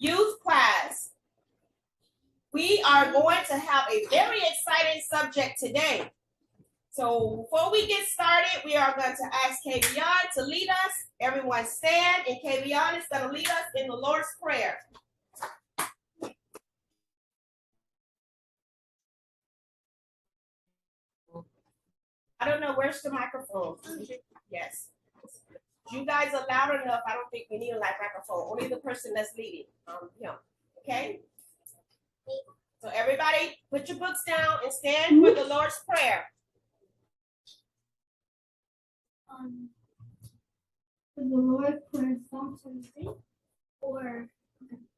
youth class. We are going to have a very exciting subject today. So before we get started, we are going to ask Kavion to lead us. Everyone stand, and Kavion is going to lead us in the Lord's Prayer. I don't know, where's the microphone? Yes. You guys are loud enough. I don't think we need a microphone. Only the person that's leading, him. Okay? So everybody, put your books down and stand for the Lord's Prayer. For the Lord's Prayer, Psalm 23, or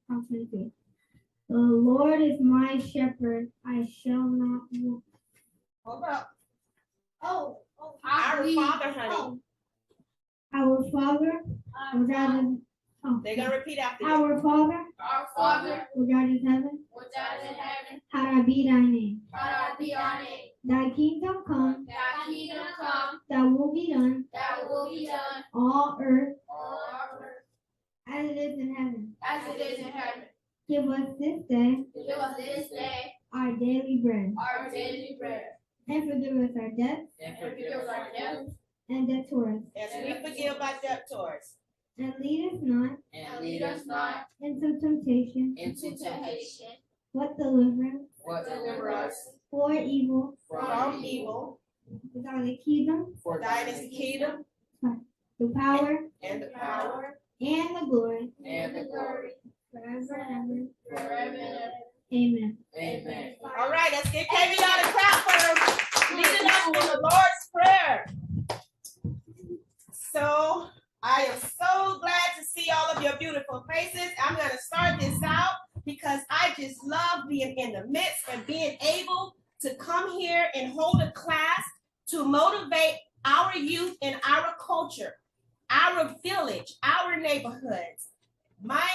Psalm 23. The Lord is my shepherd; I shall not want. Hold up. Oh, Our Father, honey. Our Father, which art in They're gonna repeat after you. Our Father, which art in heaven, hallowed be thy name. Thy kingdom come. Thy will be done. All earth, as it is in heaven. Give us this day our daily bread. And forgive us our debts. And debtors. As we forgive our debtors. And lead us not into temptation. But deliver us from evil. From evil. For thine is the kingdom. For thine is the kingdom. The power. And the power. And the glory. Forever and ever. Amen. All right, let's get Kavion a clap for leading us in the Lord's Prayer. So I am so glad to see all of your beautiful faces. I'm going to start this out because I just love being in the midst and being able to come here and hold a class to motivate our youth and our culture, our village, our neighborhoods. My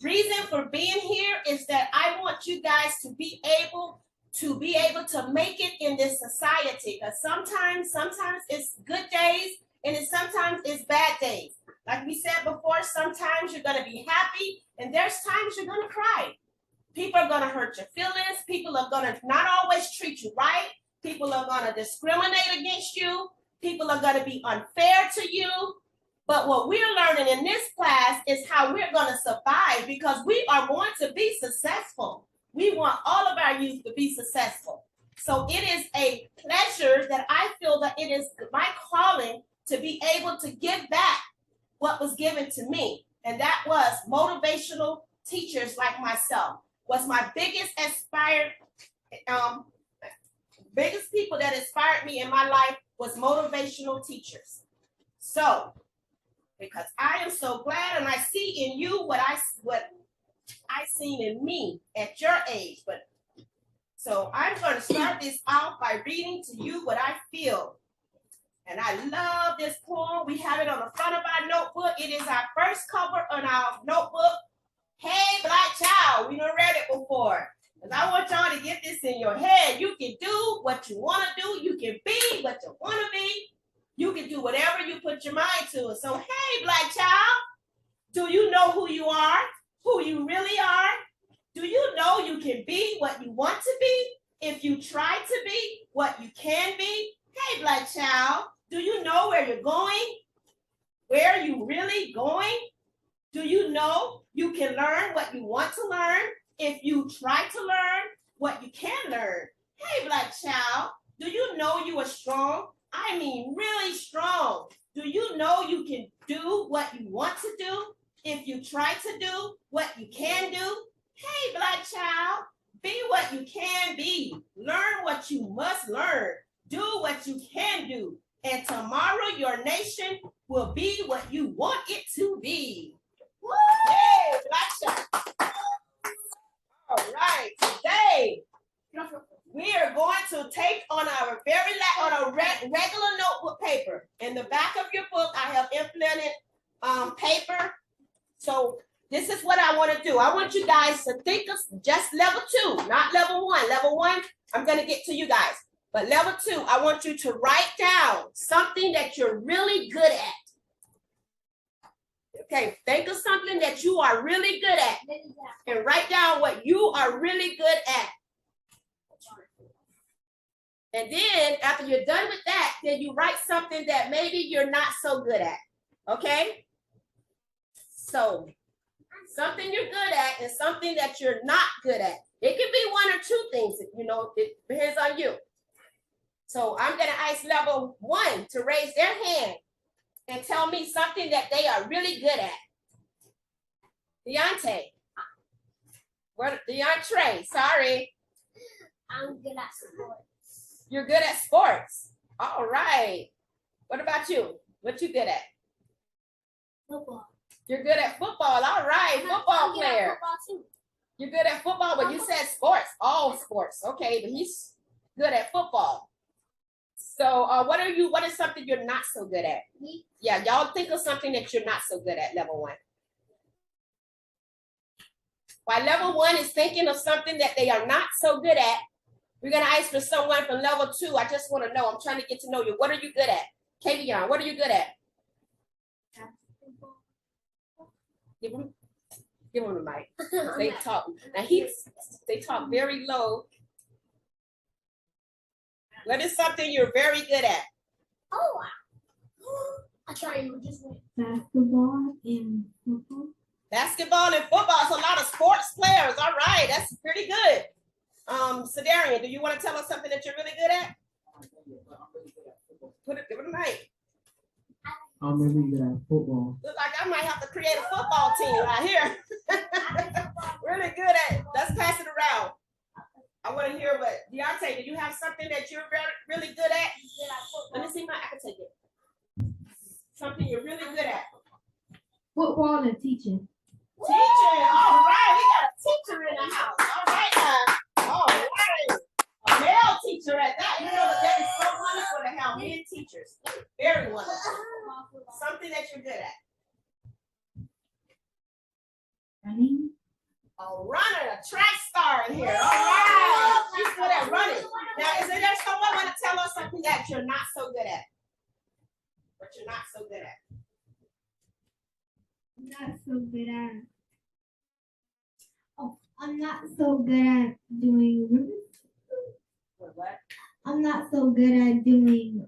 reason for being here is that I want you guys to be able to make it in this society. Because sometimes it's good days and sometimes it's bad days. Like we said before, sometimes you're gonna be happy and there's times you're gonna cry. People are gonna hurt your feelings. People are gonna not always treat you right. People are gonna discriminate against you. People are gonna be unfair to you. But what we're learning in this class is how we're going to survive because we are going to be successful. We want all of our youth to be successful. So it is a pleasure that I feel that it is my calling to be able to give back what was given to me. And that was motivational teachers like myself. Was my biggest biggest people that inspired me in my life was motivational teachers. So because I am so glad and I see in you what I seen in me at your age. But so I'm going to start this out by reading to you what I feel. And I love this poem. We have it on the front of our notebook. It is our first cover on our notebook. Hey, Black Child, we done read it before. Because I want y'all to get this in your head. You can do what you want to do. You can be what you want to be. You can do whatever you put your mind to. So, hey, Black child, do you know who you are? Who you really are? Do you know you can be what you want to be? If you try to be what you can be? Hey, Black child, do you know where you're going? Where are you really going? Do you know you can learn what you want to learn? If you try to learn what you can learn? Hey, Black child, do you know you are strong? I mean, really strong. Do you know you can do what you want to do? If you try to do what you can do? Hey, Black child, be what you can be. Learn what you must learn. Do what you can do. And tomorrow your nation will be what you want it to be. Woo! Hey, Black child. All right, today we are going to take on our regular notebook paper. In the back of your book, I have implemented paper. So this is what I want to do. I want you guys to think of just level 2, not level 1. Level 1, I'm going to get to you guys. But level 2, I want you to write down something that you're really good at. Okay, think of something that you are really good at and write down what you are really good at. And then after you're done with that, then you write something that maybe you're not so good at. Okay? So something you're good at and something that you're not good at. It could be one or two things, you know, it depends on you. So I'm going to ask level 1 to raise their hand and tell me something that they are really good at. Deontre, sorry. I'm good at sports. You're good at sports. All right. What about you? What you good at? Football. You're good at football. All right. Football player. Football too. You're good at football, but you said sports. All sports. Okay, but he's good at football. So what is something you're not so good at? Me? Yeah, y'all think of something that you're not so good at, level 1. While level 1 is thinking of something that they are not so good at, we're going to ask for someone from level 2. I just want to know. I'm trying to get to know you. What are you good at? Kavion, what are you good at? Give him the mic. They talk. Now they talk very low. What is something you're very good at? Oh, I try to just win. Basketball and football. Basketball and football. It's a lot of sports players. All right, that's pretty good. Sedarian, do you want to tell us something that you're really good at? Give it a mic. I'm really good at football. Looks like I might have to create a football team right here. Really good at it. Let's pass it around. I want to hear what Deonte, do you have something that you're really good at? Let me see I can take it. Something you're really good at. Football and teaching. Teaching. All right, we got a teacher in the house. All right. All right. A male teacher at that. You know that is so wonderful to have men teachers. Very wonderful. Something that you're good at. Running. A runner, a track star in here. All right. She's good at running. Now, is there someone want to tell us something that you're not so good at? What you're not so good at? Not so good at. Oh, I'm not so good at doing. What? I'm not so good at doing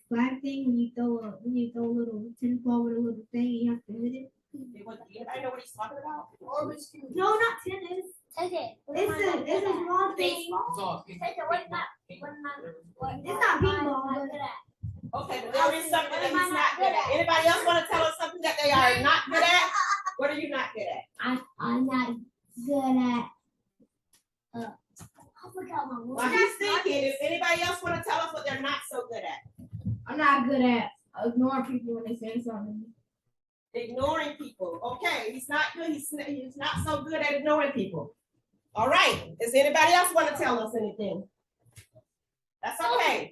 flag thing when you throw a little tennis ball with a little thing and you have to hit it. Anybody know what he's talking about? No, not tennis. Take it. It's a small thing. Take it. What not? It's not paintball. Okay, but there is something that he's not good at. Anybody else want to tell us something that they are not good at? What are you not good at? I'm not good at. I forgot my word. While he's thinking, if anybody else want to tell us what they're not so good at? I'm not good at ignoring people when they say something. Ignoring people. Okay, he's not good. He's not so good at ignoring people. All right. Does anybody else want to tell us anything? That's okay.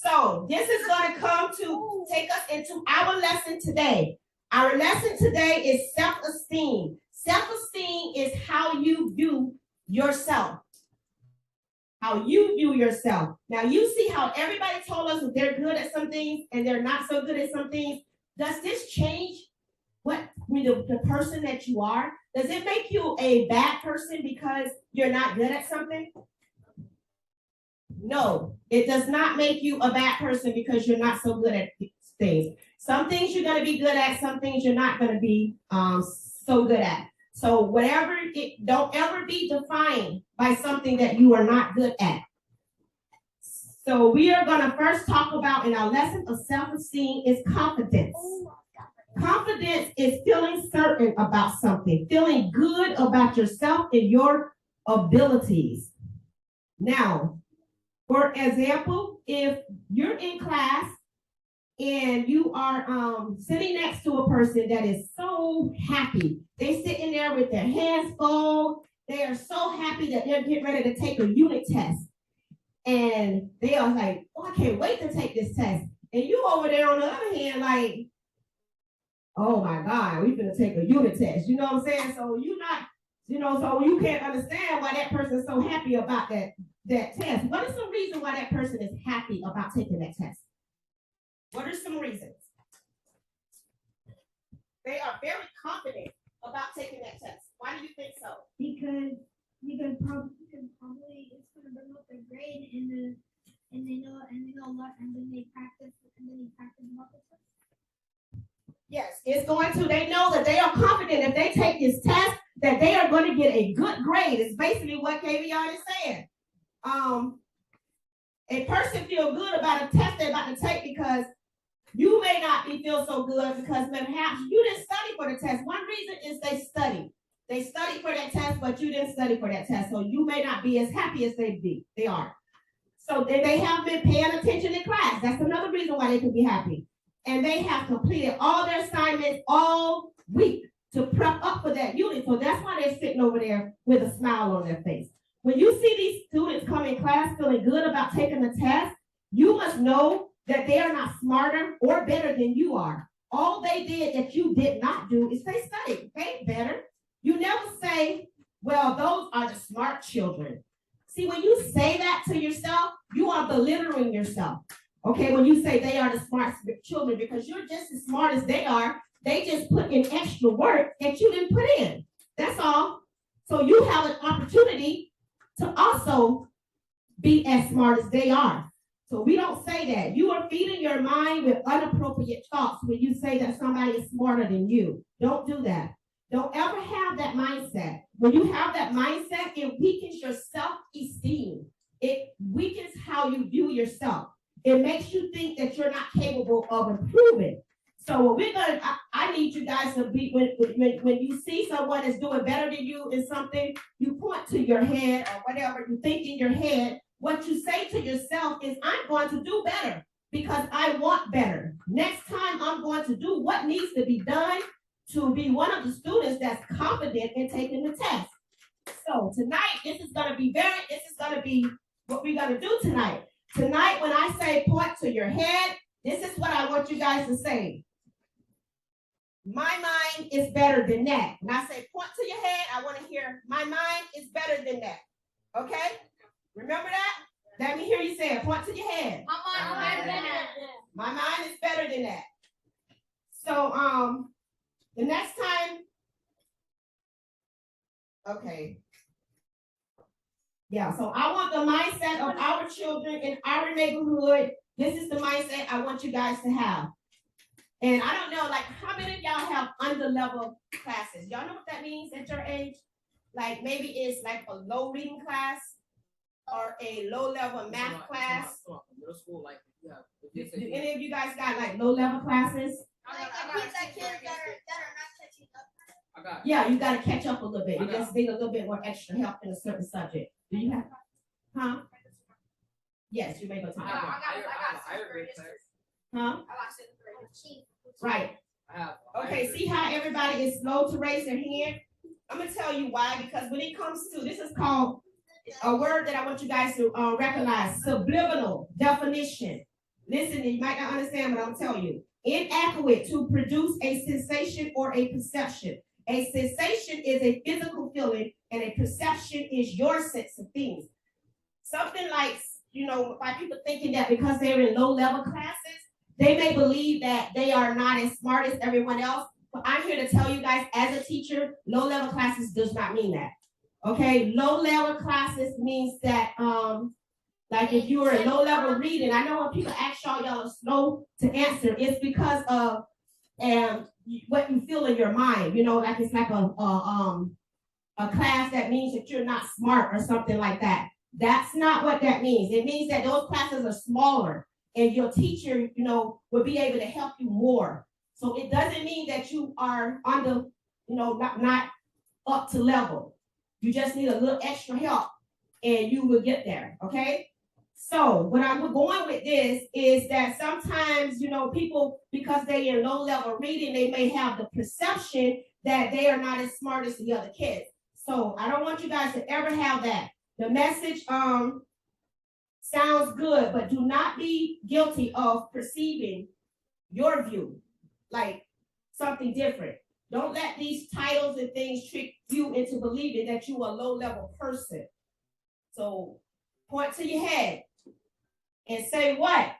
So this is going to come to take us into our lesson today. Our lesson today is self-esteem. Self-esteem is how you view yourself. How you view yourself. Now you see how everybody told us that they're good at some things and they're not so good at some things. Does this change the person that you are? Does it make you a bad person because you're not good at something? No, it does not make you a bad person because you're not so good at things. Some things you're going to be good at, some things you're not going to be so good at. So don't ever be defined by something that you are not good at. So we are going to first talk about in our lesson of self-esteem is confidence. Confidence is feeling certain about something, feeling good about yourself and your abilities. Now, for example, if you're in class and you are sitting next to a person that is so happy, they're sitting there with their hands full, they are so happy that they're getting ready to take a unit test. And they are like, oh, I can't wait to take this test. And you over there on the other hand, like, oh my God, we're going to take a unit test. You know what I'm saying? So you're not, so you can't understand why that person is so happy about that test. What is some reason why that person is happy about taking that test? What are some reasons? They are very confident about taking that test. Why do you think so? Because probably it's gonna bring up their grade and they know a lot and then they practice more. Yes, it's going to. They know that they are confident if they take this test that they are going to get a good grade. It's basically what Kavion is saying. A person feels good about a test they're about to take because you may not feel so good because perhaps you didn't study for the test. One reason is they studied. They studied for that test, but you didn't study for that test. So you may not be as happy as they are. So they have been paying attention in class. That's another reason why they can be happy. And they have completed all their assignments all week to prep up for that unit. So that's why they're sitting over there with a smile on their face. When you see these students come in class feeling good about taking the test, you must know that they are not smarter or better than you are. All they did that you did not do is they studied. They ain't better. You never say, well, those are the smart children. See, when you say that to yourself, you are belittling yourself. Okay, when you say they are the smart children, because you're just as smart as they are, they just put in extra work that you didn't put in. That's all. So you have an opportunity to also be as smart as they are. So we don't say that. You are feeding your mind with inappropriate thoughts when you say that somebody is smarter than you. Don't do that. Don't ever have that mindset. When you have that mindset, it weakens your self-esteem. It weakens how you view yourself. It makes you think that you're not capable of improving. So what we're gonna, I need you guys to be, when you see someone that's doing better than you in something, you point to your head or whatever you think in your head. What you say to yourself is, I'm going to do better because I want better. Next time I'm going to do what needs to be done to be one of the students that's confident in taking the test. So tonight, this is going to be what we're going to do tonight. Tonight, when I say point to your head, this is what I want you guys to say. My mind is better than that. When I say point to your head, I want to hear my mind is better than that. Okay? Remember that? Let me hear you say it. Point to your head. My mind is better than that. So the next time, okay. Yeah, so I want the mindset of our children in our neighborhood. This is the mindset I want you guys to have. And I don't know, like, how many of y'all have under-level classes? Y'all know what that means at your age? Like, maybe it's like a low reading class or a low-level math class. Middle school, like, yeah. Do any of you guys got, like, low-level classes? Yeah, you got to catch up a little bit. You just need a little bit more extra help in a certain subject. Do you have? Huh? Yes, you may go to. I got higher grade class. Huh? Right. Okay, see how everybody is slow to raise their hand? I'm going to tell you why, because when it comes to, this is called a word that I want you guys to recognize, subliminal definition. Listen, you might not understand what I'm telling you. Inadequate to produce a sensation or a perception. A sensation is a physical feeling, and a perception is your sense of things. Something like, by people thinking that because they're in low-level classes, they may believe that they are not as smart as everyone else. But I'm here to tell you guys, as a teacher, low-level classes does not mean that. Okay, low-level classes means that, like if you were in low-level reading, I know when people ask y'all are slow to answer, it's because of what you feel in your mind. Like it's like a class that means that you're not smart or something like that. That's not what that means. It means that those classes are smaller and your teacher, will be able to help you more. So it doesn't mean that you are under, not up to level. You just need a little extra help and you will get there, okay? So what I'm going with this is that sometimes, people, because they're in low-level reading, they may have the perception that they are not as smart as the other kids. So I don't want you guys to ever have that. The message sounds good, but do not be guilty of perceiving your view like something different. Don't let these titles and things trick you into believing that you are a low-level person. So point to your head and say what?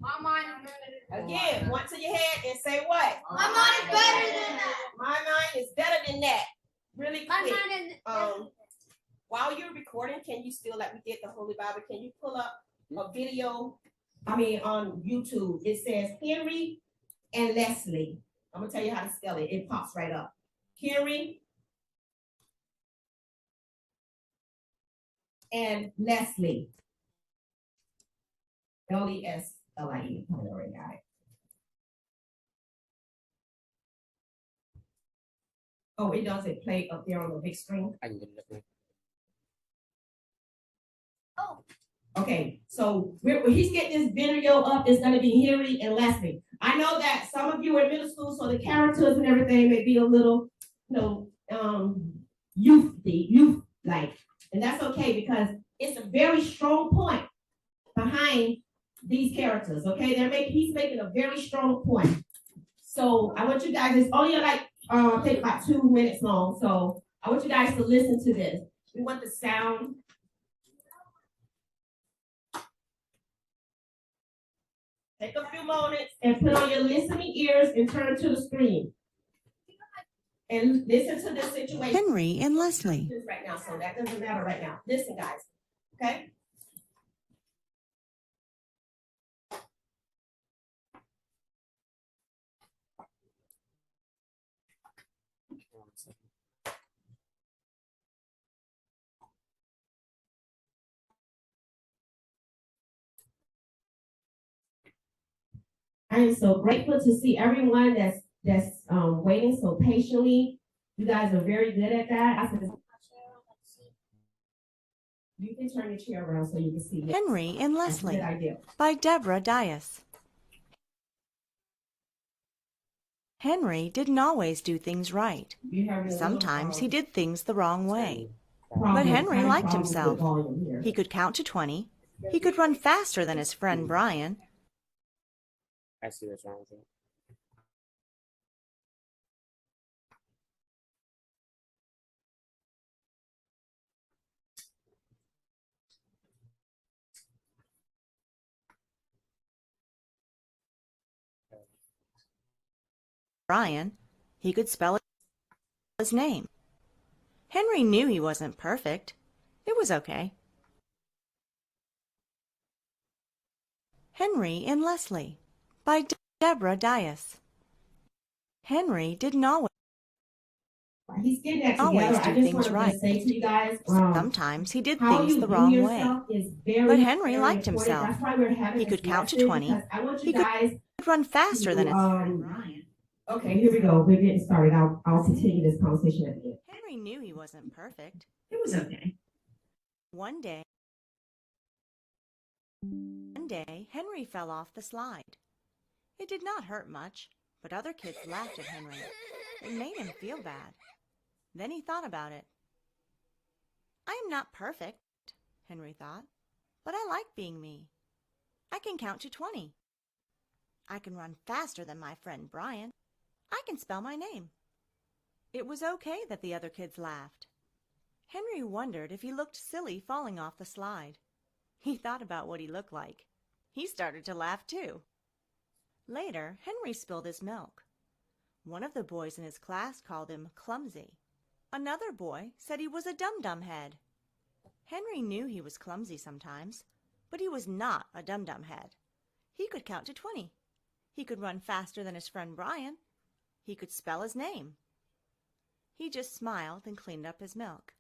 My mind is better than Again, point to your head and say what? My mind is better than that. My mind is better than that. Really My quick. mind is While you're recording, can you still, like we did the Holy Bible, can you pull up a video? On YouTube, it says Henry and Leslie. I'm gonna tell you how to spell it. It pops right up. Henry and Leslie. Leslie. I already got it. Oh, it doesn't play up there on the big screen. I can get it up. Oh. Okay, so he's getting this video up. It's gonna be Henry and Leslie. I know that some of you are in middle school, so the characters and everything may be a little, youth like, and that's okay because it's a very strong point behind these characters. Okay, he's making a very strong point. So I want you guys. It's only like take about 2 minutes long. So I want you guys to listen to this. We want the sound. Take a few moments and put on your listening ears and turn to the screen. And listen to this situation. Henry and Leslie. Right now, so that doesn't matter right now. Listen, guys. Okay? I am so grateful to see everyone that's waiting so patiently. You guys are very good at that. You can turn your chair around so you can see. Henry and Leslie. Good idea. By Deborah Dias. Henry didn't always do things right. Sometimes he did things the wrong way. But Henry liked himself. He could count to 20. He could run faster than his friend Brian. I see what's wrong with it. Brian, he could spell his name. Henry knew he wasn't perfect. It was okay. Henry and Leslie. By Deborah Dias. Henry didn't always He's getting that always together. do I just things wanted right. to say to you guys, Sometimes he did how things you the view wrong way. yourself is very, But Henry very liked important. himself. That's why we're having He this could count to lesson, 20. because I want He you guys could run faster than his friend Brian. Okay, here we go. We're getting started. I'll continue this conversation at the end. Henry knew he wasn't perfect. It was okay. One day, Henry fell off the slide. It did not hurt much, but other kids laughed at Henry. It made him feel bad. Then he thought about it. I am not perfect, Henry thought, but I like being me. I can count to 20. I can run faster than my friend Brian. I can spell my name. It was okay that the other kids laughed. Henry wondered if he looked silly falling off the slide. He thought about what he looked like. He started to laugh too. Later, Henry spilled his milk. One of the boys in his class called him clumsy. Another boy said he was a dum-dum head. Henry knew he was clumsy sometimes, but he was not a dum-dum head. He could count to 20. He could run faster than his friend Brian. He could spell his name. He just smiled and cleaned up his milk.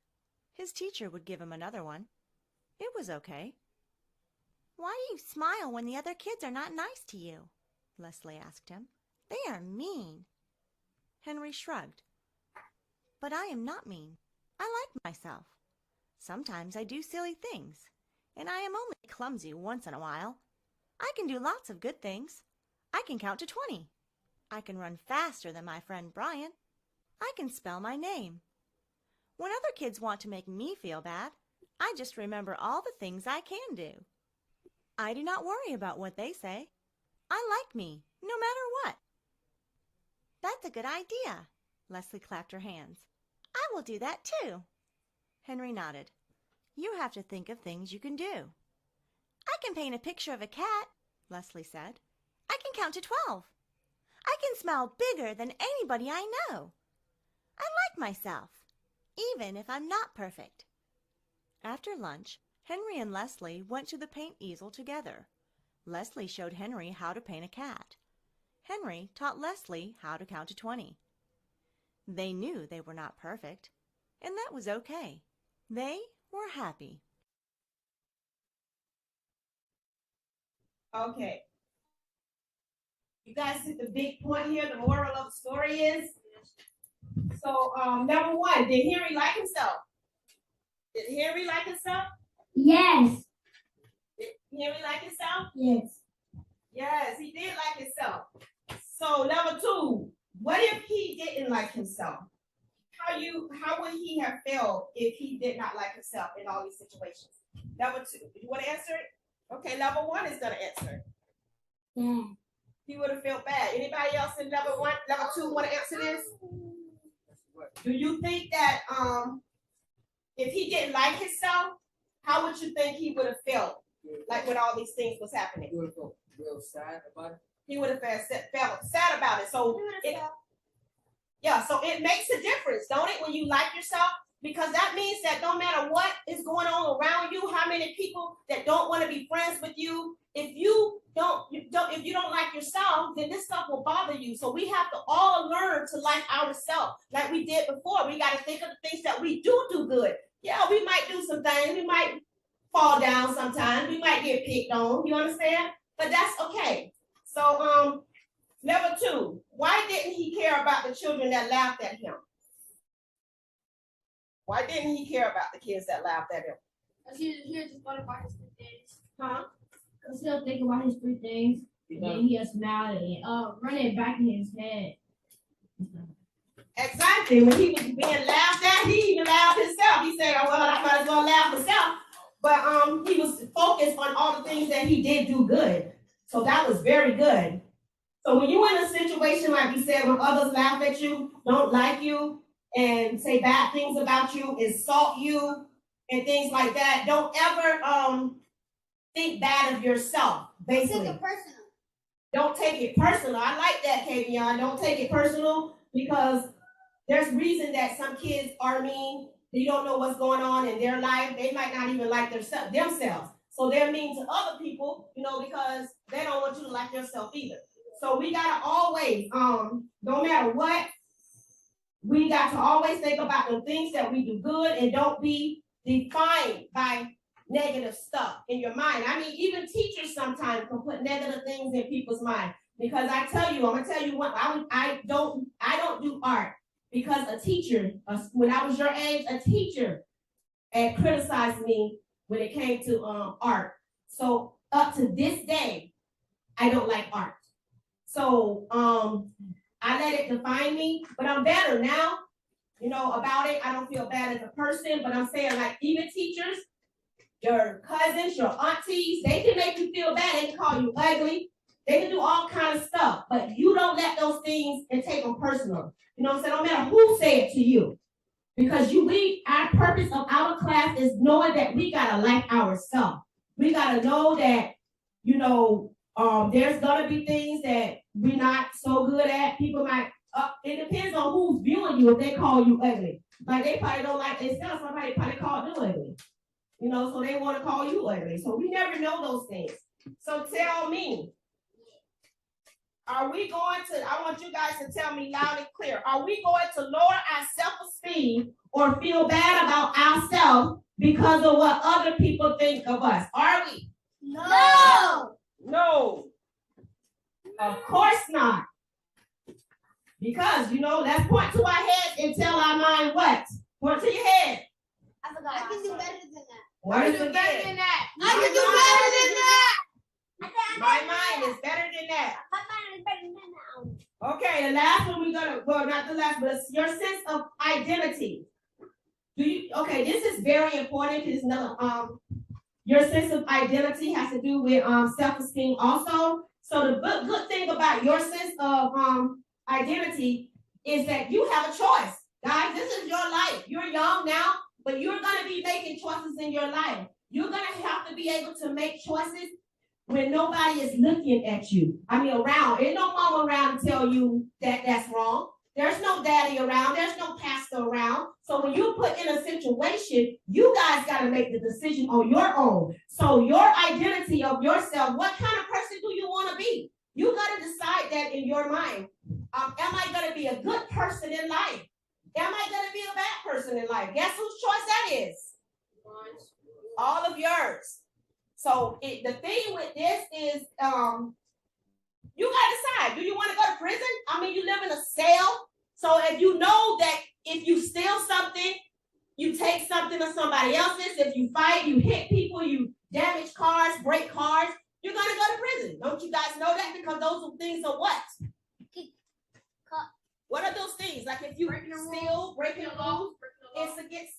His teacher would give him another one. It was okay. Why do you smile when the other kids are not nice to you? Leslie asked him. They are mean. Henry shrugged. But I am not mean. I like myself. Sometimes I do silly things, and I am only clumsy once in a while. I can do lots of good things. I can count to 20. I can run faster than my friend Brian. I can spell my name. When other kids want to make me feel bad, I just remember all the things I can do. I do not worry about what they say. I like me, no matter what. That's a good idea. Leslie clapped her hands. I will do that too. Henry nodded. You have to think of things you can do. I can paint a picture of a cat. Leslie said. "I can count to 12. I can smile bigger than anybody I know. I like myself, even if I'm not perfect." After lunch, Henry and Leslie went to the paint easel together. Leslie showed Henry how to paint a cat. Henry taught Leslie how to count to 20. They knew they were not perfect, and that was okay. They were happy. Okay. You guys see the big point here, the moral of the story is? So, number one, did Henry like himself? Did Henry like himself? Yes. Did Henry like himself? Yes. Yes, he did like himself. So, number two, what if he didn't like himself? How would he have felt if he did not like himself in all these situations? Number two, you want to answer it? Okay, number one is going to answer it. Yeah. He would have felt bad. Anybody else in number two want to answer this? Do you think that if he didn't like himself, how would you think he would have felt like when all these things was happening? He would have felt real sad about it. He would have felt sad about it. So so it makes a difference, don't it, when you like yourself? Because that means that no matter what is going on around you, how many people that don't want to be friends with you, if you don't like yourself, then this stuff will bother you. So we have to all learn to like ourselves, like we did before. We got to think of the things that we do good. Yeah, we might do some things. We might fall down sometimes. We might get picked on. You understand? But that's okay. So number two, why didn't he care about the children that laughed at him? Why didn't he care about the kids that laughed at him? Because he was just going about his good days. Huh? Because he'll think about his 3 things, and then he'll smile and run it back in his head. Exactly. When he was being laughed at, he even laughed himself. He said, "Oh well, I might as well laugh myself." But he was focused on all the things that he did do good. So that was very good. So when you're in a situation like we said, when others laugh at you, don't like you, and say bad things about you, insult you, and things like that, don't ever think bad of yourself. Basically, Take it personal. don't take it personal. I like that, Kavion. Don't take it personal, because there's reason that some kids are mean. They don't know what's going on in their life. They might not even like themselves. So they're mean to other people, because they don't want you to like yourself either. So we gotta always, no matter what, we got to always think about the things that we do good and don't be defined by negative stuff in your mind. I mean, even teachers sometimes can put negative things in people's mind. Because I'm gonna tell you what, I don't do art, because a teacher, when I was your age, a teacher had criticized me when it came to art. So up to this day, I don't like art. So I let it define me, but I'm better now, about it. I don't feel bad as a person, but I'm saying, like, even teachers, your cousins, your aunties, they can make you feel bad. They can call you ugly. They can do all kinds of stuff, but you don't let those things and take them personal. You know what I'm saying? No matter who say it to you, because our purpose of our class is knowing that we gotta like ourselves. We gotta know that, there's gonna be things that we're not so good at. People might, it depends on who's viewing you if they call you ugly. Like, they probably don't like themselves, somebody probably called you ugly. So they want to call you ugly. So we never know those things. So tell me, I want you guys to tell me loud and clear, are we going to lower our self-esteem or feel bad about ourselves because of what other people think of us? Are we? No. No. Of course not. Because, let's point to our heads and tell our mind what? Point to your head. I forgot. I can do better than that. What is I can do it better again? than that. I can do better than that. My mind is better than that. My mind is better than that. Okay, the last one not the last, but it's your sense of identity. This is very important, because your sense of identity has to do with self-esteem also. So the good thing about your sense of identity is that you have a choice. Guys, this is your life. You're young now, but you're going to be making choices in your life. You're going to have to be able to make choices when nobody is looking at you. I mean, around. Ain't no mama around to tell you that that's wrong. There's no daddy around. There's no pastor around. So when you put in a situation, you guys got to make the decision on your own. So your identity of yourself, what kind of person do you want to be? You got to decide that in your mind. Am I going to be a good person in life? Am I going to be a bad person in life? Guess whose choice that is? All of yours. So the thing with this is you got to decide. Do you want to go to prison? I mean, you live in a cell. So if you know that if you steal something, you take something of somebody else's, if you fight, you hit people, you damage cars, break cars, you're going to go to prison. Don't you guys know that? Because those are things are what? What are those things? Like if you steal, breaking the law, it's against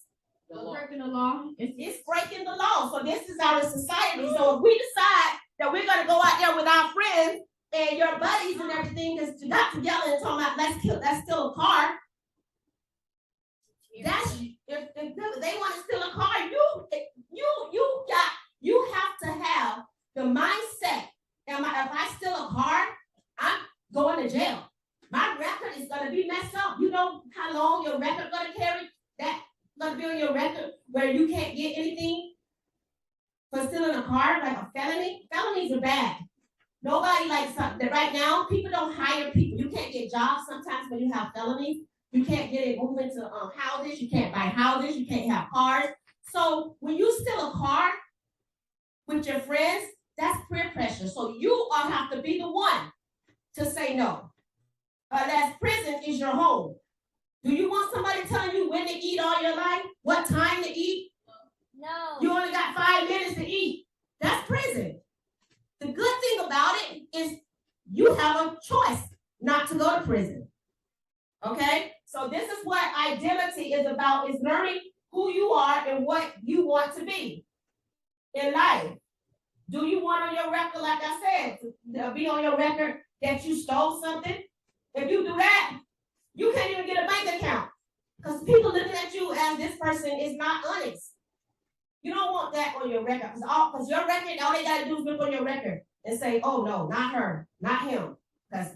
Breaking the law. It's breaking the law. So this is our society. So if we decide that we're going to go out there with our friends and your buddies and everything, because you got to yell and talking about let's steal a car. That's if they want to steal a car, you have to have the mindset. If I steal a car, I'm going to jail. My record is going to be messed up. You know how long your record going to carry? That going to be on your record where you can't get anything for stealing a car, like a felony. Felonies are bad. Nobody likes something. Right now, people don't hire people. You can't get jobs sometimes when you have felonies. You can't get it moving to houses. You can't buy houses. You can't have cars. So when you steal a car with your friends, that's peer pressure. So you all have to be the one to say no. That prison is your home. Do you want somebody telling you when to eat all your life? What time to eat? No. You only got 5 minutes to eat. That's prison. The good thing about it is you have a choice not to go to prison. Okay? So this is what identity is about, is learning who you are and what you want to be in life. Do you want on your record, like I said, to be on your record that you stole something? If you do that, you can't even get a bank account because people looking at you as this person is not honest. You don't want that on your record because your record, all they got to do is look on your record and say, oh, no, not her, not him, because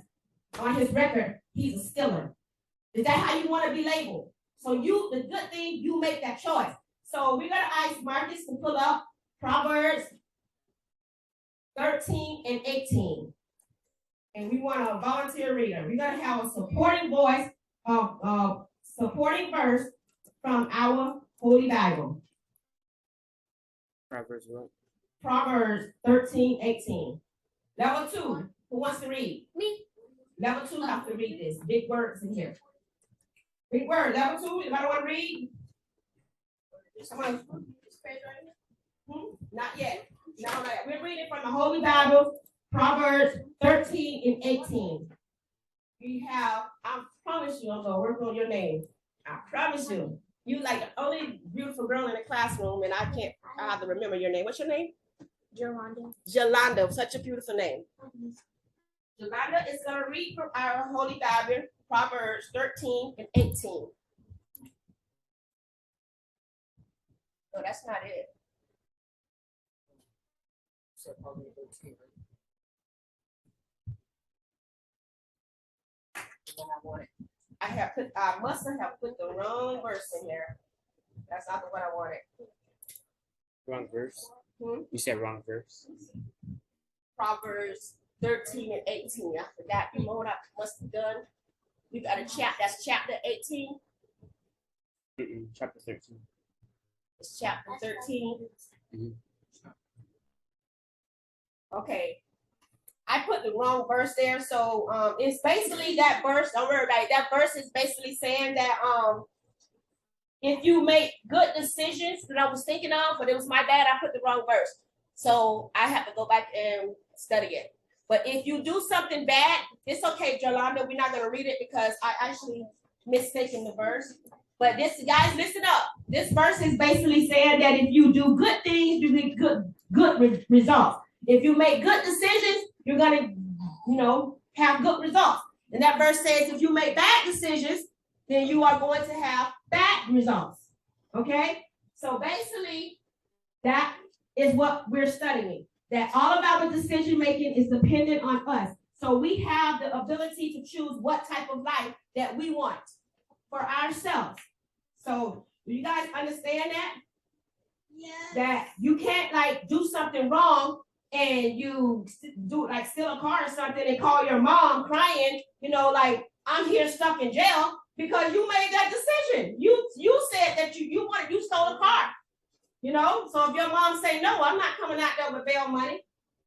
on his record, he's a stealer. Is that how you want to be labeled? So the good thing, you make that choice. So we're going to ask Marcus to pull up Proverbs 13 and 18. And we want a volunteer reader. We're going to have a supporting voice, supporting verse from our Holy Bible. Proverbs what? Proverbs 13, 18. Level 2, who wants to read? Me. Level 2 have to read this. Big words in here. Big word. Level 2, anybody want to read? Someone? Not yet. No. We're reading from the Holy Bible, Proverbs 13 and 18. We have, I promise you, I'm going to work on your name. I promise you. You like the only beautiful girl in the classroom, and I have to remember your name. What's your name? Jolanda. Such a beautiful name. Jolanda is going to read from our Holy Bible, Proverbs 13 and 18. No, that's not it. I must have put the wrong verse in there. That's not the one I wanted. Wrong verse? You said wrong verse. Proverbs 13 and 18. I forgot. You know what I must have done? You got a chapter. That's chapter 18. Chapter 13. It's chapter 13. Okay. I put the wrong verse there. So it's basically that verse. Don't worry about it. That verse is basically saying that if you make good decisions that I was thinking of, but it was my bad, I put the wrong verse. So I have to go back and study it. But if you do something bad, it's okay, Jolanda. We're not going to read it because I actually mistaken the verse. But this, guys, listen up. This verse is basically saying that if you do good things, you get good results. If you make good decisions, you're going to, have good results. And that verse says if you make bad decisions, then you are going to have bad results. Okay? So basically, that is what we're studying. that all of our decision making is dependent on us. So we have the ability to choose what type of life that we want for ourselves. So do you guys understand that? Yeah. That you can't like do something wrong and you do like steal a car or something and call your mom crying, you know, like I'm here stuck in jail because you made that decision. You said that you stole a car. You know, so if your mom say no, I'm not coming out there with bail money.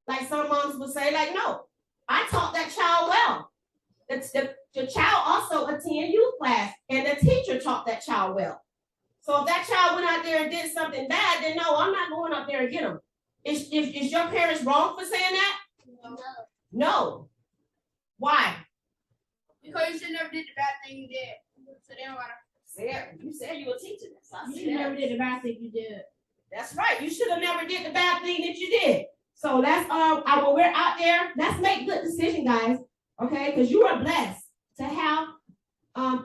Like some moms would say, like, no, I taught that child well. The child also attend youth class and the teacher taught that child well. So if that child went out there and did something bad, then no, I'm not going up there and get them. Is your parents wrong for saying that? No. Why? Because you should never did the bad thing you did. So they don't want to. You said you were teaching this. You should never did the bad thing you did. That's right. You should have never did the bad thing that you did. So that's when we're out there, let's make good decisions, guys. Okay, because you are blessed to have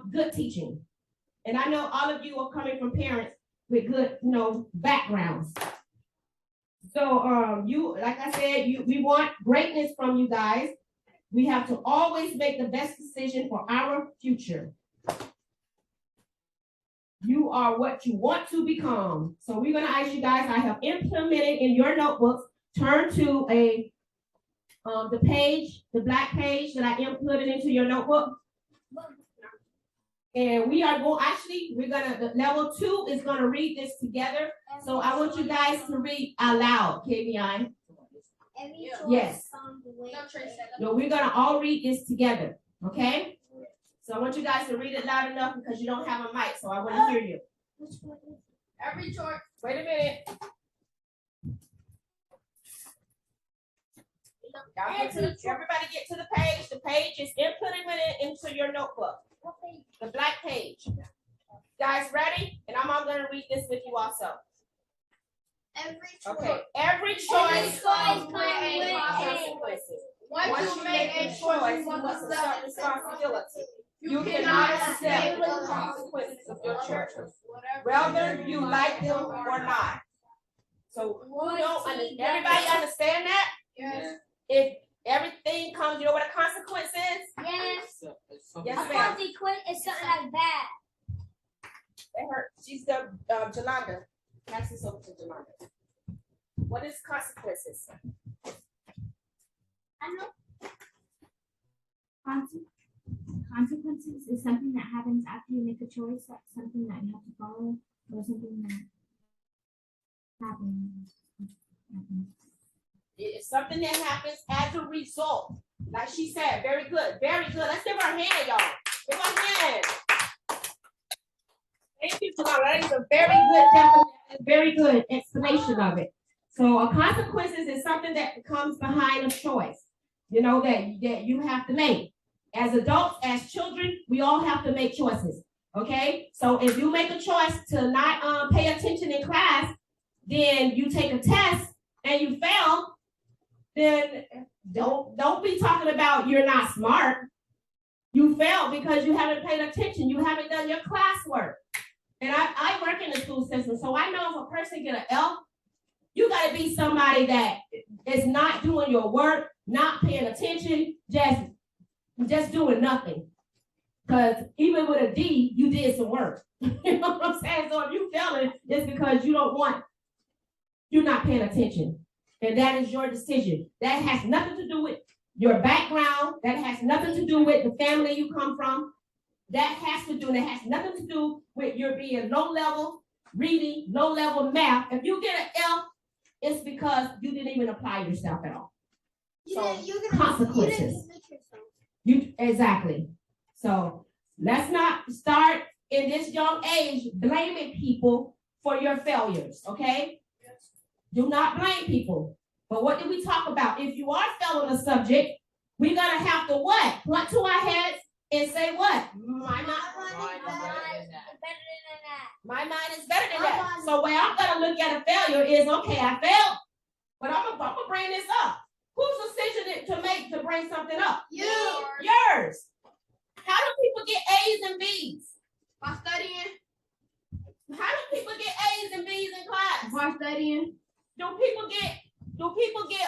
good teaching. And I know all of you are coming from parents with good, backgrounds. So you, like I said, we want greatness from you guys. We have to always make the best decision for our future. You are what you want to become. So we're going to ask you guys, I have implemented in your notebooks, turn to the page, the black page that I inputted into your notebook. And we are level 2 is going to read this together. So I want you guys to read aloud, KBI. Yes. No, we're going to all read this together, okay? So I want you guys to read it loud enough because you don't have a mic, so I want to hear you. Every choice. Wait a minute. Everybody get to the page. The page is inputted into your notebook. The black page. Guys, ready? And I'm all going to read this with you also. Every choice. Okay. Every choice comes with consequences. Once you make a choice, you must accept responsibility. You cannot accept the consequences of your choices, whether you like them or not. So everybody understand that? Yes. If everything comes, you know what a consequence is? Yes. Yes, A ma'am. consequence is something like that. They heard. She's the Jolanda. Pass this over to Jolanda. What is consequences? I know. Consequences is something that happens after you make a choice, that's something that you have to follow, or something that happens. It's something that happens as a result. Like she said, very good, very good. Let's give her a hand, y'all. Give her a hand. Thank you, Jolanda. That is a very good definition, very good explanation of it. So a consequences is something that comes behind a choice, that you have to make. As adults, as children, we all have to make choices, okay? So if you make a choice to not pay attention in class, then you take a test and you fail, then don't be talking about you're not smart. You failed because you haven't paid attention. You haven't done your classwork. And I work in the school system, so I know if a person get an F, you got to be somebody that is not doing your work, not paying attention, just doing nothing. Because even with a D, you did some work. You know what I'm saying? So if you failing, it's because you're not paying attention. And that is your decision. That has nothing to do with your background. That has nothing to do with the family you come from. That has nothing to do with your being low level reading, low level math. If you get an F, it's because you didn't even apply yourself at all. Consequences. Exactly. So let's not start in this young age blaming people for your failures, okay? Yes. Do not blame people. But what did we talk about? If you are failing a subject, we're gonna have to what? Point to our heads and say what? My mind is better than that. So when I'm gonna look at a failure is, okay, I failed, but I'm gonna bring this up. Whose decision to make to bring something up? Yours. How do people get A's and B's? By studying. How do people get A's and B's in class? By studying. Do Do people get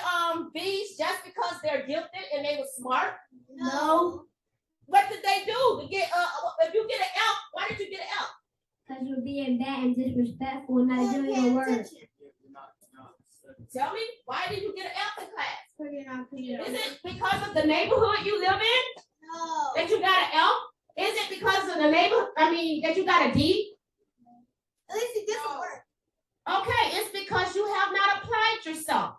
B's just because they're gifted and they were smart? No. What did they do to get if you get an F, why did you get an F? Because you're being bad and disrespectful and not doing your work. Tell me, why did you get an F in class? Because you're not paying Is it because of the neighborhood you live in No. that you got an F? Is it because of the that you got a D? At least it doesn't work. Okay, it's because you have not applied yourself.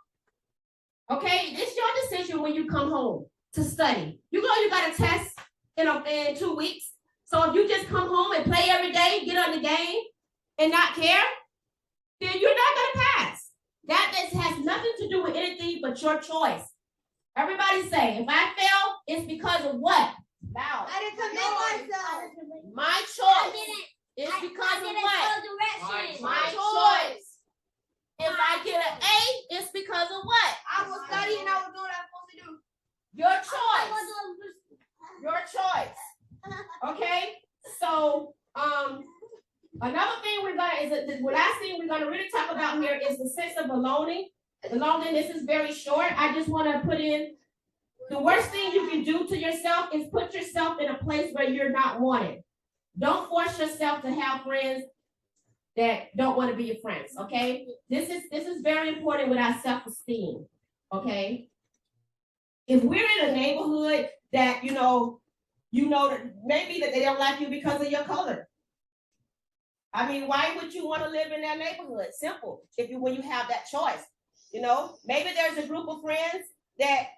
Okay, it's your decision when you come home to study. You got a test in 2 weeks. So if you just come home and play every day, get on the game, and not care, then you're not gonna pass. That has nothing to do with anything but your choice. Everybody say, if I fail, it's because of what? Loud. I didn't commit myself. My choice. It's because of what? My choice. If I get an A, it's because of what? I was studying and I was doing what I was supposed to do. Your choice. Your choice. Okay? So, another thing the last thing we're gonna really talk about here is the sense of belonging. Belonging, this is very short. I just want to put in the worst thing you can do to yourself is put yourself in a place where you're not wanted. Don't force yourself to have friends that don't want to be your friends, okay? This is very important with our self-esteem, okay? If we're in a neighborhood that you know that maybe that they don't like you because of your color. I mean, why would you want to live in that neighborhood? Simple. When you have that choice, maybe there's a group of friends that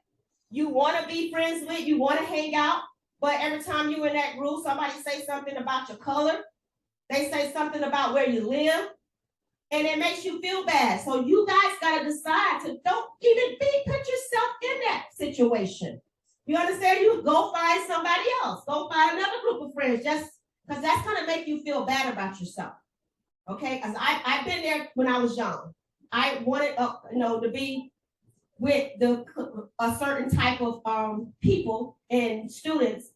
you want to be friends with, you want to hang out, but every time you're in that group, somebody say something about your color. They say something about where you live, and it makes you feel bad. So you guys got to decide to don't even put yourself in that situation. You understand? You go find somebody else. Go find another group of friends, just because that's going to make you feel bad about yourself. Okay? Because I've been there when I was young. I wanted, to be with a certain type of people and students,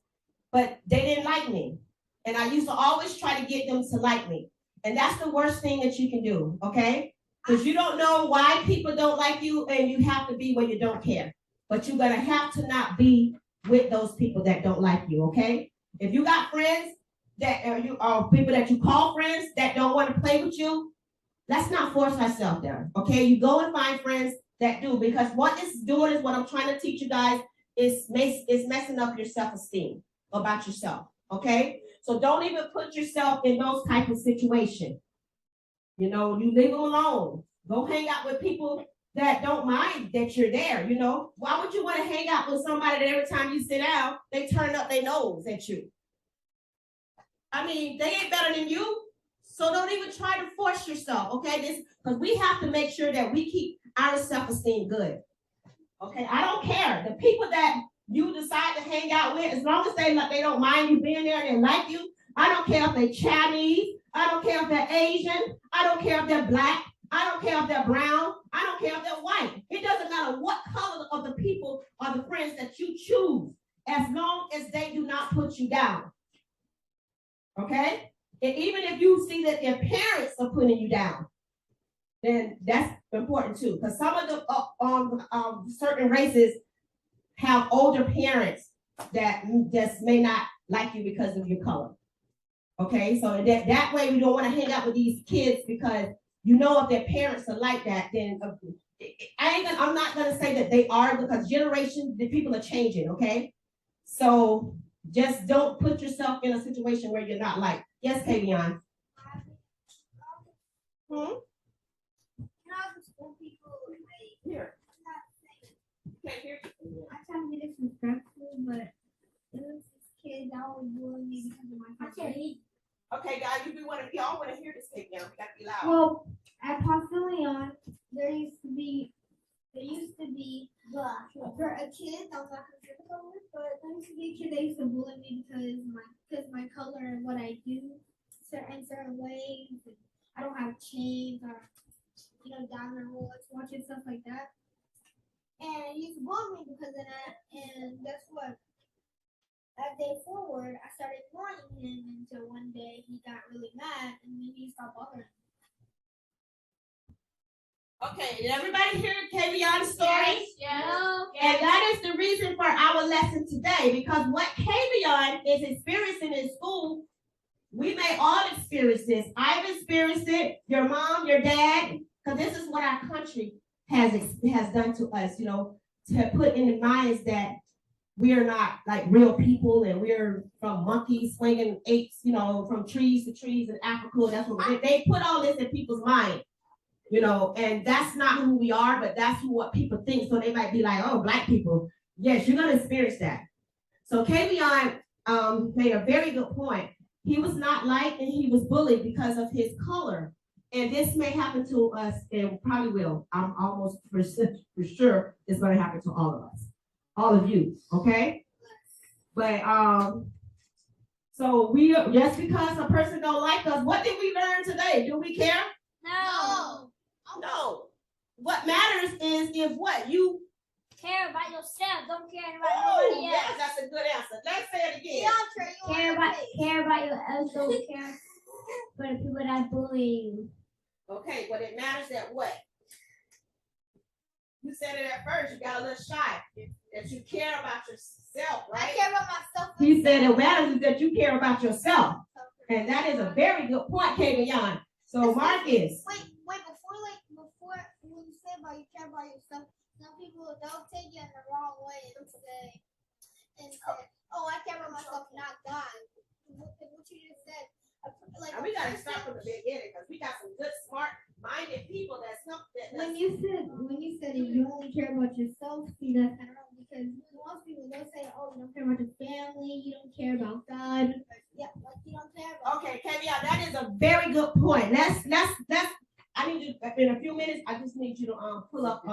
but they didn't like me. And I used to always try to get them to like me. And that's the worst thing that you can do, okay? Because you don't know why people don't like you, and you have to be where you don't care. But you're going to have to not be with those people that don't like you, okay? If you got friends that are people that you call friends that don't want to play with you, let's not force ourselves there, okay? You go and find friends that do, because what it's doing is what I'm trying to teach you guys is messing up your self-esteem about yourself, okay? So don't even put yourself in those type of situations. You leave them alone. Go hang out with people that don't mind that you're there, Why would you want to hang out with somebody that every time you sit down, they turn up their nose at you? I mean, they ain't better than you. So don't even try to force yourself, okay? Because we have to make sure that we keep our self-esteem good. Okay, I don't care. The people that you decide to hang out with, as long as they don't mind you being there and they like you, I don't care if they're Chinese, I don't care if they're Asian, I don't care if they're black, I don't care if they're brown, I don't care if they're white. It doesn't matter what color of the people or the friends that you choose, as long as they do not put you down. Okay? And even if you see that their parents are putting you down, then that's important too. Because some of the certain races have older parents that just may not like you because of your color. Okay, so that way we don't want to hang out with these kids, because if their parents are like that, then I'm not gonna say that they are, because the people are changing. Okay, so just don't put yourself in a situation where you're not liked. Yes, Kavion. Here. Can't hear you. I tried to be disrespectful, but it was this kid that was bullying me because of my color. Okay, guys, y'all want to hear this tape now. We got to be loud. Well, at Pavilion, there used to be for a kid that was not considered color, but there used to be a kid that used to bully me because my color and what I do in certain ways. And I don't have chains or diamond rollers, watch and stuff like that. And he used to bully me because of that. And guess what? That day forward, I started ignoring him until one day he got really mad and then he stopped bothering me. Okay, did everybody hear Kavion's story? No. And that is the reason for our lesson today, because what Kavion is experiencing in school, we may all experience this. I've experienced it, your mom, your dad, because this is what our country has done to us, you know, to put in the minds that we are not like real people and we're from monkeys swinging apes, you know, from trees to trees in Africa. That's what they put all this in people's mind, you know, and that's not who we are, but that's what people think. So they might be like, oh, black people. Yes, you're gonna experience that. So Kavion made a very good point. He was not liked and he was bullied because of his color. And this may happen to us and probably will. I'm almost for sure it's going to happen to all of us, all of you, okay? But so we just because a person don't like us, what did we learn today? Do we care? No. No. What matters is if what you Care about yourself. Don't care about nobody else. yes, that's a good answer. Let's say it again. Care about yourself. Don't care for the people that bully you. Okay, but it matters that what? You said it at first, you got a little shy. That you care about yourself, right? I care about myself. He said it matters is that you care about yourself. And that is a very good point, Kavion. So Marcus. Wait, before when you say about you care about yourself, some people they'll take you in the wrong way and say, oh, I care about myself, not God. What you just said. Like, Now we gotta start from the beginning because we got some good, smart-minded people that's when you said that you only care about yourself, see that's kind of wrong because most people they'll say, oh, you don't care about your family, you don't care about God. Yeah, like you don't care about. Okay, Kavion, that is a very good point. Let's I need you in a few minutes. I just need you to pull up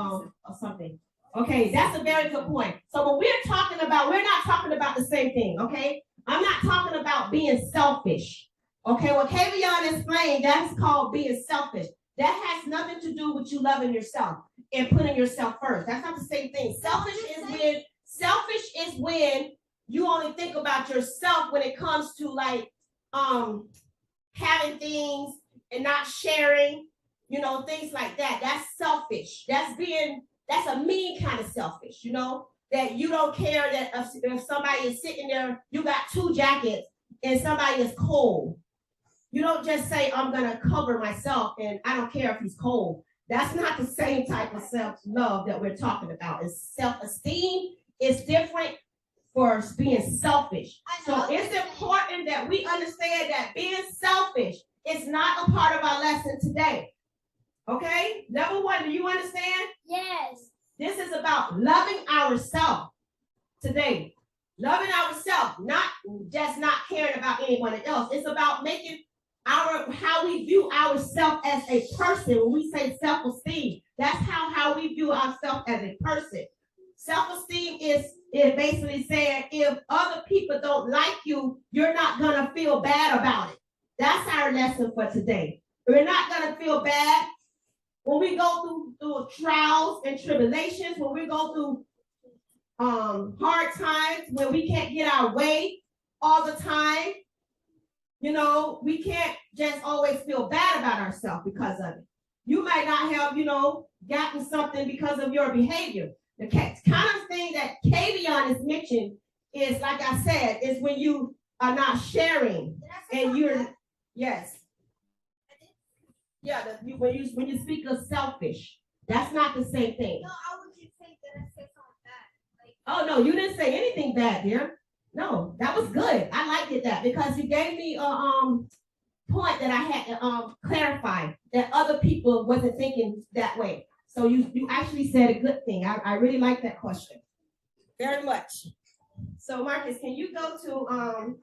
something. Okay, that's a very good point. So when we're not talking about the same thing. Okay, I'm not talking about being selfish. Okay, what Kavion explained, that's called being selfish. That has nothing to do with you loving yourself and putting yourself first. That's not the same thing. Selfish is when you only think about yourself when it comes to like having things and not sharing, you know, things like that. That's selfish. That's a mean kind of selfish, you know, that you don't care that if somebody is sitting there, you got 2 jackets and somebody is cold. You don't just say, I'm going to cover myself and I don't care if he's cold. That's not the same type of self-love that we're talking about. It's self-esteem. It's different for being selfish. So it's important that we understand that being selfish is not a part of our lesson today. Okay? Number 1, do you understand? Yes. This is about loving ourselves today. Loving ourselves, not caring about anyone else. It's about making how we view ourselves as a person. When we say self-esteem, that's how we view ourselves as a person. Self-esteem is basically saying if other people don't like you, you're not gonna feel bad about it. That's our lesson for today. We're not gonna feel bad when we go through trials and tribulations, when we go through hard times, when we can't get our way all the time. You know, we can't just always feel bad about ourselves because of it. You might not have, you know, gotten something because of your behavior. The kind of thing that Kavion is mentioning is, like I said, is when you are not sharing and you're, yes. Yeah, when you speak of selfish, that's not the same thing. No, I would just say that I said something bad. Like, oh, no, you didn't say anything bad, dear. No, that was good. I liked it that because you gave me a point that I had to clarify that other people wasn't thinking that way. So you actually said a good thing. I really like that question very much. So Marcus, can you go to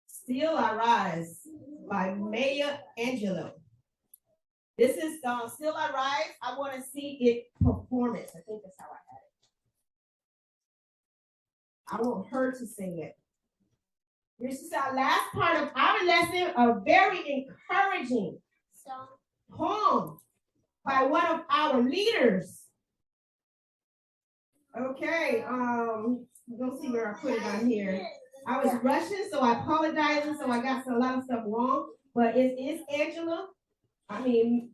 Still I Rise by Maya Angelou. This is Still I Rise. I want to see it performance. I think that's how I had it. I want her to sing it. This is our last part of our lesson, a very encouraging poem by one of our leaders. Okay, we'll see where I put it on here. I was rushing, so I apologize, and so I got a lot of stuff wrong. But it's Angela. I mean,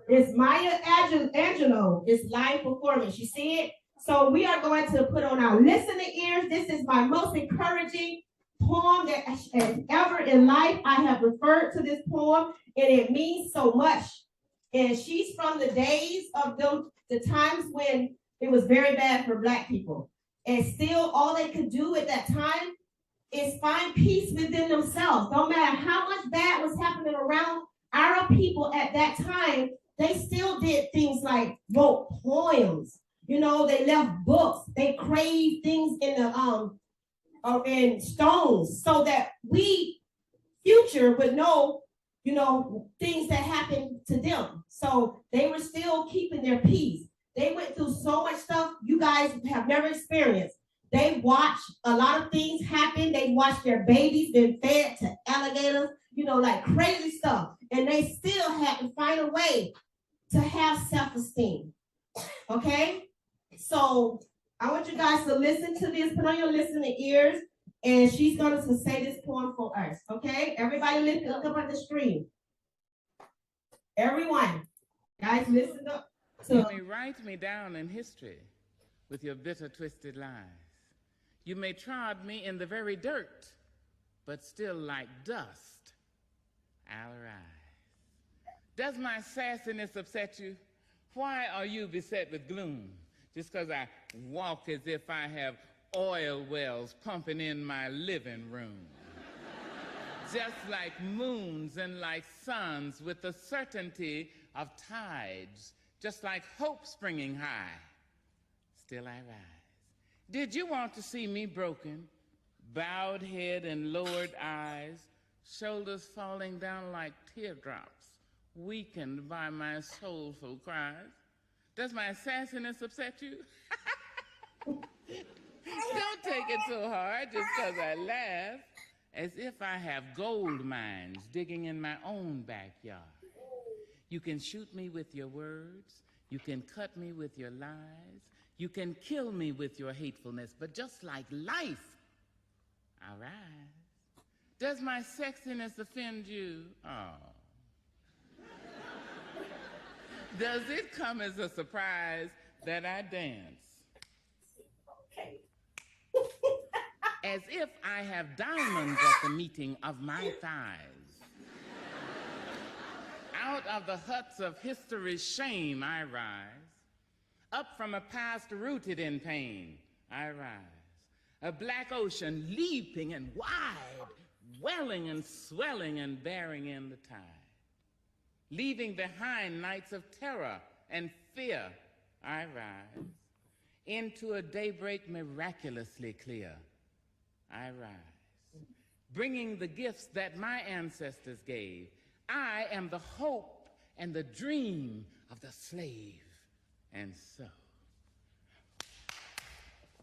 it's Maya Angelo. It's live performance. You see it? So we are going to put on our listening ears. This is my most encouraging poem that ever in life. I have referred to this poem, and it means so much. And she's from the days of the times when it was very bad for Black people. And still, all they could do at that time is find peace within themselves. No matter how much bad was happening around our people at that time, they still did things like wrote poems. You know, they left books. They craved things in the in stones, so that we future would know, you know, things that happened to them. So they were still keeping their peace. They went through so much stuff you guys have never experienced. They watched a lot of things happen. They watched their babies being fed to alligators, you know, like crazy stuff. And they still had to find a way to have self-esteem. Okay? So I want you guys to listen to this, put on your listening ears, and she's going to say this poem for us. Okay? Everybody look up at the screen. Everyone, guys, listen up. You may write me down in history with your bitter, twisted lies. You may trod me in the very dirt, but still like dust, I'll rise. Does my sassiness upset you? Why are you beset with gloom? Just because I walk as if I have oil wells pumping in my living room. Just like moons and like suns with the certainty of tides, just like hope springing high, still I rise. Did you want to see me broken, bowed head and lowered eyes, shoulders falling down like teardrops, weakened by my soulful cries? Does my sassiness upset you? Don't take it so hard just because I laugh, as if I have gold mines digging in my own backyard. You can shoot me with your words, you can cut me with your lies, you can kill me with your hatefulness, but just like life, I rise. Does my sexiness offend you? Oh. Does it come as a surprise that I dance? Okay. As if I have diamonds at the meeting of my thighs. Out of the huts of history's shame I rise. Up from a past rooted in pain I rise. A black ocean leaping and wide, welling and swelling and bearing in the tide. Leaving behind nights of terror and fear I rise. Into a daybreak miraculously clear I rise, bringing the gifts that my ancestors gave. I am the hope and the dream of the slave. And so,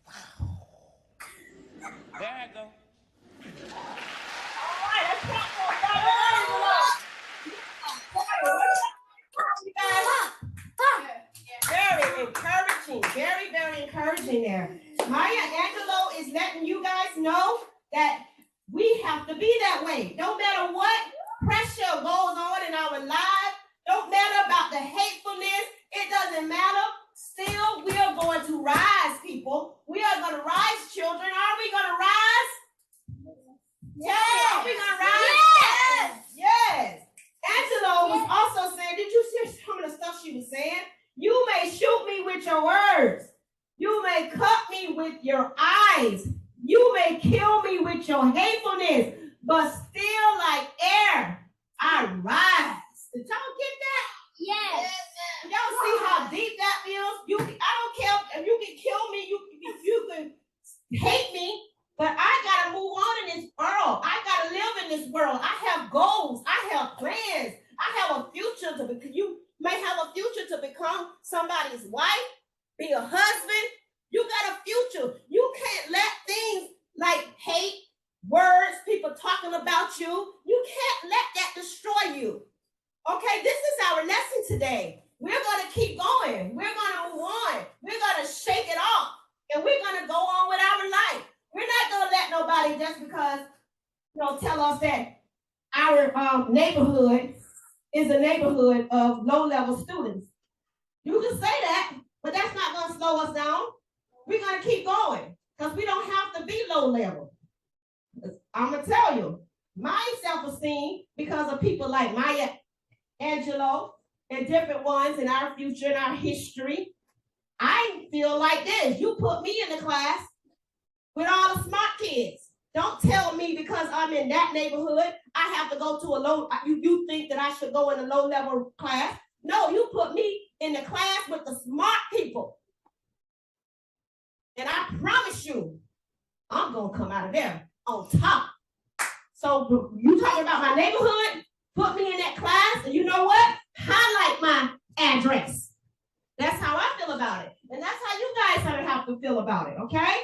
wow. There I go. All right, let's go. Very encouraging, very, very encouraging there. Maya Angelou is letting you guys know that we have to be that way. No matter what pressure goes on in our lives, don't matter about the hatefulness, it doesn't matter. Still, we are going to rise, people. We are going to rise, children. Are we going to rise? Yes. Are we going to rise? Yes. Yes. Angelo was also saying, did you hear some of the stuff she was saying? You may shoot me with your words. You may cut me with your eyes. You may kill me with your hatefulness, but still like air, I rise. Did y'all get that? Yes. Y'all see how deep that feels? I don't care if you can kill me, you can hate me, but I gotta move on in this world. I gotta live in this world. I have goals. I have plans. I have a future to become. You may have a future to become somebody's wife, be a husband. You got a future. You can't let things like hate, words, people talking about you. You can't let that destroy you. Okay, this is our lesson today. We're going to keep going. We're going to move on. just because tell us that our neighborhood is a neighborhood of low-level students. You can say that, but that's not going to slow us down. We're going to keep going because we don't have to be low-level. I'm going to tell you, my self-esteem, because of people like Maya Angelou and different ones in our future and our history, I feel like this. You put me in the class with all the smart kids. Don't tell me because I'm in that neighborhood, I have to go to a low, you think that I should go in a low-level class. No, you put me in the class with the smart people. And I promise you, I'm going to come out of there on top. So you talking about my neighborhood, put me in that class, and you know what? Highlight my address. That's how I feel about it. And that's how you guys have to feel about it, okay?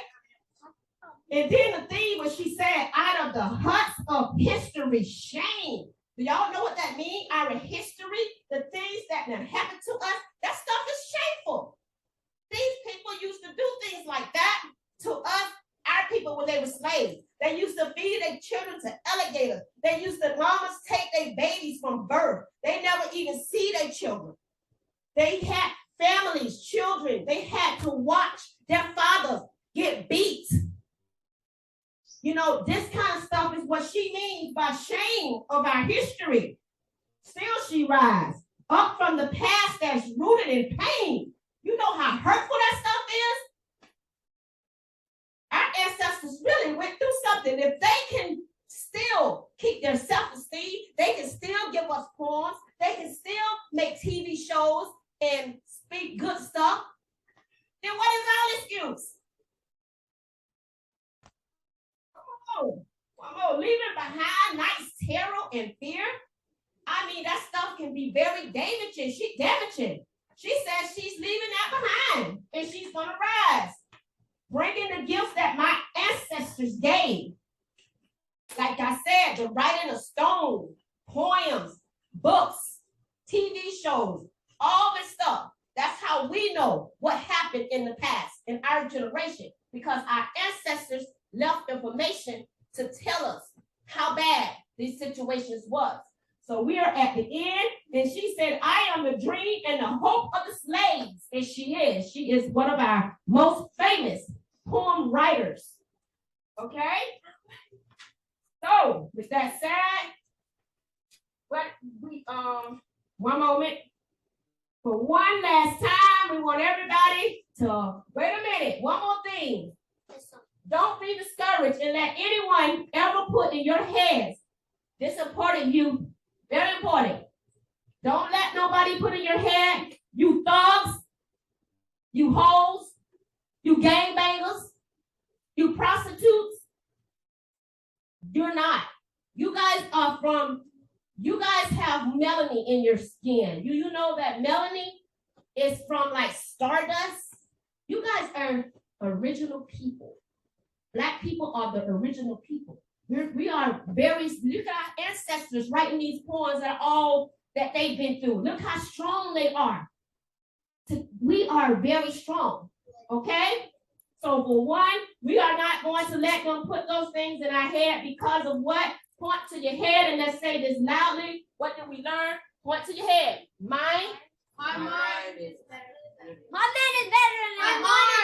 And then the thing when she said, out of the huts of history, shame. Do y'all know what that means? Our history, the things that have happened to us, that stuff is shameful. These people used to do things like that to us, our people, when they were slaves. They used to feed their children to alligators. They used to mamas take their babies from birth. They never even see their children. They had families, children. They had to watch their fathers get beat. This kind of stuff is what she means by shame of our history. Still she rise up from the past that's rooted in pain. You know how hurtful that stuff is? Our ancestors really went through something. If they can still keep their self-esteem, they can still give us poems, they can still make TV shows and speak good stuff, then what is our excuse? Come on, leaving behind nice terror and fear. I mean, that stuff can be very damaging. She says she's leaving that behind, and she's going to rise, bringing the gifts that my ancestors gave. Like I said, the writing of stone, poems, books, TV shows, all this stuff. That's how we know what happened in the past, in our generation, because our ancestors left information to tell us how bad these situations was. So we are at the end, and she said, I am the dream and the hope of the slaves. And she is. She is one of our most famous poem writers. Okay? So, with that said, one moment. For one last time, we want everybody to, wait a minute, one more thing. Don't be discouraged and let anyone ever put in your heads disappointing you. Very important. Don't let nobody put in your head, you thugs, you hoes, you gangbangers, you prostitutes. You're not. You guys have melanin in your skin. You know that melanin is from like stardust. You guys are original people. Black people are the original people. We are very, look at our ancestors writing these poems that they've been through. Look how strong they are. We are very strong, okay? So for one, we are not going to let them put those things in our head because of what? Point to your head and let's say this loudly. What did we learn? Point to your head. My mind is better than my mind is better than my mind.